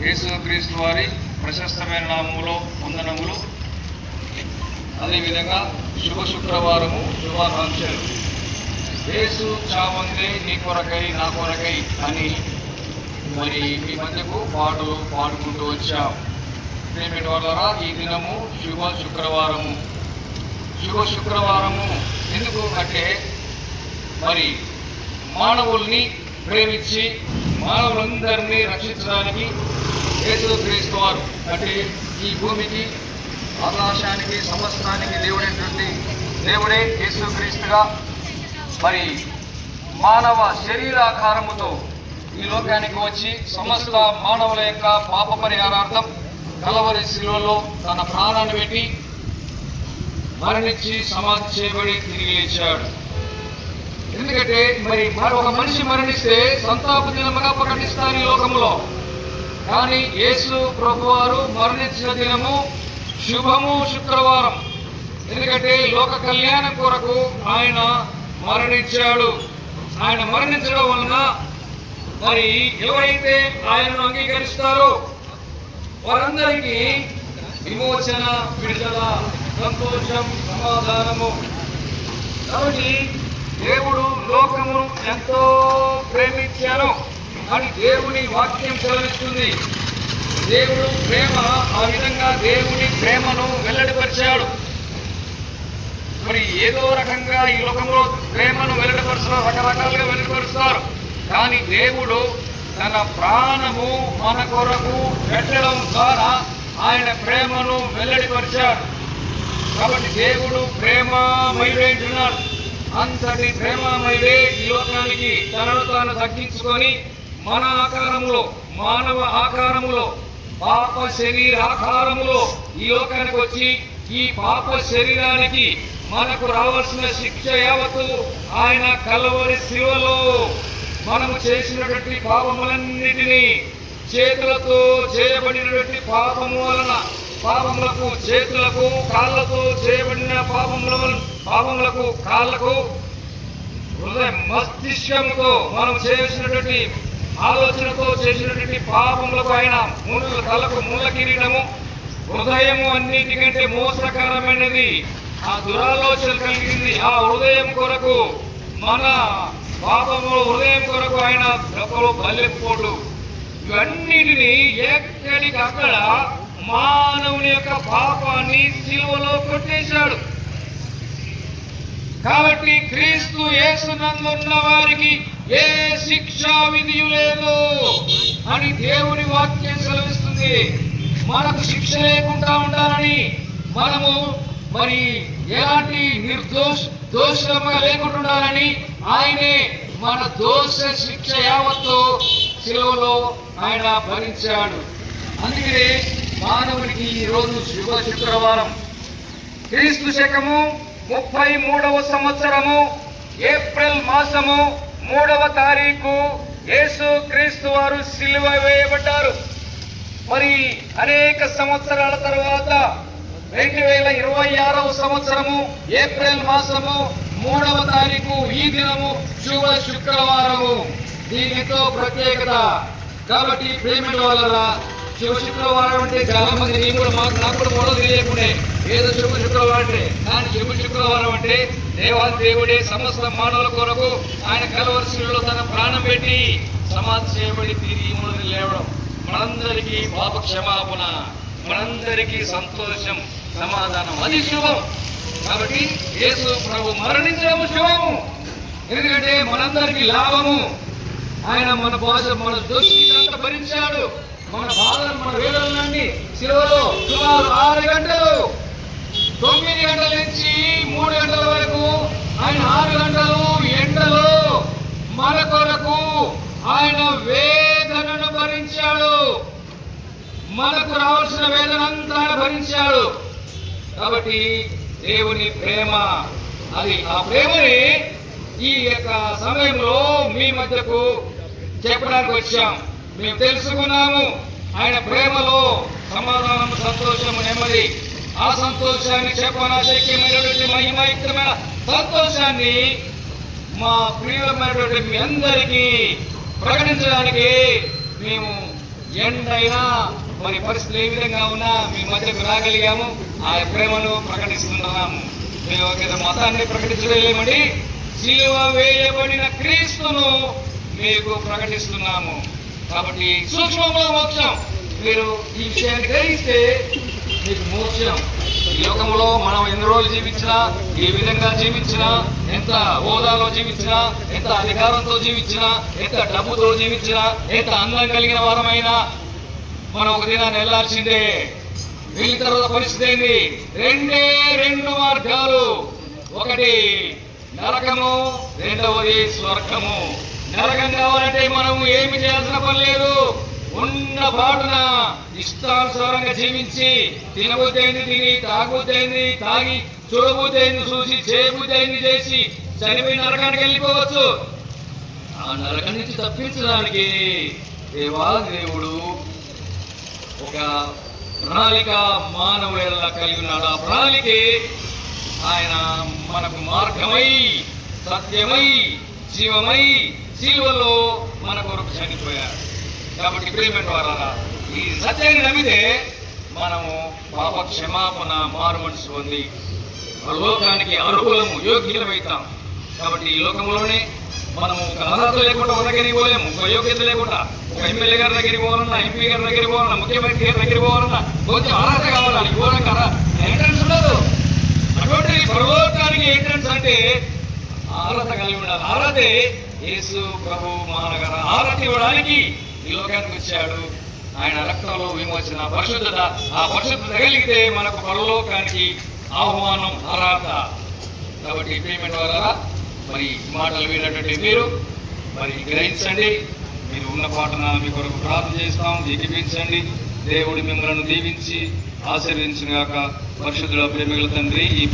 యేసుక్రీస్తు వారి ప్రశస్తమైన నామములో వందనములు. అదేవిధంగా శుభ శుక్రవారము శుభాకాంక్షలు. యేసు చావందే నీ కొరకై నా కొరకై అని మరి మీ మధ్యకు పాటలు పాడుకుంటూ వచ్చాం. ప్రేమిటి వాళ్ళరా, ఈ దినము శుభ శుక్రవారము. శుభ శుక్రవారము ఎందుకు అంటే మరి మానవుల్ని ప్రేమించి మానవులందరినీ రక్షించడానికి యేసుక్రీస్తు వారు అంటే ఈ భూమికి ఆకాశానికి సమస్తానికి దేవుడే యేసుక్రీస్తుగా మరి మానవ శరీరాకారముతో ఈ లోకానికి వచ్చి సమస్త మానవుల యొక్క పాప పరిహారార్థం కలవరి శిలువలో తన ప్రాణాన్ని పెట్టి మరణించి సమాధి చేయబడి తిరిగి లేచాడు. ఎందుకంటే మరి ఒక మనిషి మరణిస్తే సంతాప దినముగా ప్రకటిస్తారు ఈ లోకములో. కానీ యేసు ప్రభువారు మరణించిన దినము శుభము శుక్రవారం. ఎందుకంటే లోక కళ్యాణం కొరకు ఆయన మరణించాడు. ఆయన మరణించడం వలన మరి ఎవరైతే ఆయనను అంగీకరిస్తారో వారందరికీ విమోచన, విడుదల, సంతోషం, సమాధానము. కాబట్టి దేవుడు లోకమును ఎంతో ప్రేమించాను అని దేవుని వాక్యం సెలవిస్తుంది. దేవుడు ప్రేమ ఆ విధంగా దేవుని ప్రేమను వెల్లడిపరిచాడు. మరి ఏదో రకంగా ఈ లోకంలో ప్రేమను వెల్లడిపరుస్తారు, రకరకాలుగా వెల్లడిపరుస్తారు. కానీ దేవుడు తన ప్రాణము మన కొరకు పెట్టడం ద్వారా ఆయన ప్రేమను వెల్లడిపరిచాడు. కాబట్టి దేవుడు ప్రేమమయుడైనాడు. అంతటి ప్రేమమయుడే ఈ లోకానికి తనను తాను తగ్గించుకొని మన ఆకారములో, మానవ ఆకారములో, పాప శరీరాకారములో ఈ లోకానికి వచ్చి ఈ పాప శరీరానికి మనకు రావాల్సిన శిక్ష యావత్తు ఆయన కలవరి శిలువలో మనము చేసినటువంటి పాపములన్నిటినీ చేతులతో చేయబడినటువంటి పాపములకు చేతులకు, కాళ్ళతో చేయబడిన పాపములకు కాళ్ళకు, హృదయ మస్తిష్కముతో మనం చేసినటువంటి ఆలోచనతో చేసినటువంటి పాపములకు ఆయన కళ్ళకు మూల కిరీటము, హృదయము అన్నిటికంటే మోసకరమైనది ఆ దురాలోచన కలిగింది. ఆ హృదయం కొరకు, మన పాపము హృదయం కొరకు ఆయన గొప్పలో బల్లెపోటు, ఇవన్నిటినీ ఎక్కడికక్కడ మానవుని యొక్క పాపాన్ని సిలువలో కొట్టేశాడు. కాబట్టి క్రీస్తు యేసునందున్న వారికి ఏ శిక్షా విధియు లేదు అని దేవుని వాక్యం సెలవిస్తుంది. మనకు శిక్ష లేకుండా ఉండాలని, మనము మరి ఎలాంటి దోషముగా లేకుండా ఉండాలని ఆయనే మన దోష శిక్ష యావత్తు సిలువలో ఆయన భరించాడు. అందుకనే మానవునికి ఈరోజు శుభ శుక్రవారం. క్రీస్తు శకము 33వ సంవత్సరము ఏప్రిల్ మాసము 3వ తారీఖు యేసు క్రీస్తు వారు సిలువ వేయబడ్డారు. మరి అనేక సంవత్సరాల తర్వాత 2026వ సంవత్సరము ఏప్రిల్ మాసము 3వ తారీఖు ఈ దినము శుభ శుక్రవారము. దీనికి ఎంతో ప్రత్యేకత. కాబట్టి ప్రేమిల వల్ల శుభ శుక్రవారం అంటే చాలా మంది నాకు కూడా మొదలు తెలియకుండే ఏదో శుభ శుక్రవారం అంటే. కానీ శుభ శుక్రవారం అంటే దేవుడే సమస్త మానవుల కొరకు ఆయన కలవరి శిలువలో తన ప్రాణం పెట్టి సమాధి చేయబడి తిరిగి మూడు లేవడం, మనందరికీ పాప క్షమాపణ, మనందరికీ సంతోషం, సమాధానం, అది శుభం. కాబట్టి యేసు ప్రభు మరణించడము శుభము. ఎందుకంటే మనందరికీ లాభము. ఆయన మన దోషిని భరించాడు. మన బాధలు, మన వేదనలన్నీ సిలువలో సుమారు 6 గంటలు, 9 గంటల నుంచి 3 గంటల వరకు ఆయన 6 గంటలు ఎండలో మన కొరకు ఆయన వేదనను భరించాడు. మనకు రావాల్సిన వేదన అంతా భరించాడు. కాబట్టి దేవుని ప్రేమ, అది ఆ ప్రేమని ఈ యొక్క సమయంలో మీ మధ్యకు చెప్పడానికి వచ్చాం. మేము తెలుసుకున్నాము ఆయన ప్రేమలో సమాధానం, సంతోషము, నెమ్మది. ఆ సంతోషాన్ని చెప్పనాశక్యమైనటువంటి మహిమయుక్తమైన సంతోషాన్ని మా ప్రియమైనటువంటి మీ అందరికీ ప్రకటించడానికి మేము ఎండైనా మరి పరిస్థితులు ఏ విధంగా ఉన్నా మీ మధ్యకు రాగలిగాము. ఆ ప్రేమను ప్రకటిస్తున్నాము. మేము ఒక మతాన్ని ప్రకటించలేమండి, సిలువ వేయబడిన క్రీస్తును మీకు ప్రకటిస్తున్నాము. కాబట్టి సూక్ష్మంలో మోక్షం. మీరు ఈ విషయాన్ని గ్రహిస్తే మీకు మోక్షం. ఈ లోకంలో మనం ఎన్ని రోజులు జీవించినా, ఏ విధంగా జీవించినా, ఎంత హోదాలో జీవించినా, ఎంత అధికారంతో జీవించినా, ఎంత డబ్బుతో జీవించినా, ఎంత అందం కలిగిన వారమైనా మనం ఒక దినాన్ని వెళ్లాల్సిందే. వెళ్ళిన తర్వాత పరిస్థితి ఏంది? రెండు మార్గాలు. ఒకటి నరకము, రెండవది స్వర్గము. నరకం కావాలంటే మనం ఏమి చేయాల్సిన పని లేదు. ఉన్న పాటున ఇష్టానుసారంగా జీవించి, తినబుద్దైంది తిని, తాగుబుద్దైంది తాగి, చూడబుద్దైంది చూసి, చేయబుద్దైంది చేసి చనిపోయి నరకానికి వెళ్ళిపోవచ్చు. ఆ నరకం నుంచి తప్పించడానికి దేవుడు ఒక ప్రణాళిక మానవుల కలిగి ఉన్నాడు. ఆ ప్రణాళికే ఆయన మనకు మార్గమై, సత్యమై, జీవమై సిలువలో మన కొరకు చనిపోయాడు. కాబట్టి ప్రియమైన వారారా, ఈ సత్యాన్ని నమ్మితే మనము పాప క్షమాపణ, మారు మనసు పొంది లోకానికి అర్హులము, యోగ్యులమవుతాం. కాబట్టి ఈ లోకంలోనే మనము ఒక అర్హత లేకుండా ఒక దగ్గరికి పోలేము. ఒక యోగ్యత లేకుండా ఒక ఎమ్మెల్యే గారి దగ్గరికి పోవాలన్నా, ఎంపీ గారి దగ్గరికి పోవాలన్నా, ముఖ్యమంత్రి గారి దగ్గరికి పోవాలన్నా కొంచెం అర్హత కావాలి. పోవడం ఎంట్రన్స్ ఉండదు. అటువంటి పరలోకానికి ఎంట్రన్స్ అంటే అర్హత కలిగి ఉండాలి. అర్హతే యేసు ప్రభు మహానగర అర్హత ఇవ్వడానికి ఈ లోకానికి వచ్చాడు. ఆయన రక్తంలో విమోచన, పరిశుద్ధత. ఆ పరిశుద్ధత కలిగితే మనకు పరలోకానికి ఆహ్వానం, అర్హత. కాబట్టి పేమెంట్ ద్వారా మరి మాటలు విన్నటువంటి మీరు మరి గ్రహించండి. మీరు ఉన్న పాటన మీ కొరకు ప్రార్థన చేస్తాం, దీవించండి. దేవుడు మిమ్మల్ని దీవించి ఆశీర్వదించుగాక. పరిశుద్ధుల ప్రేమికుల తండ్రి, ఈ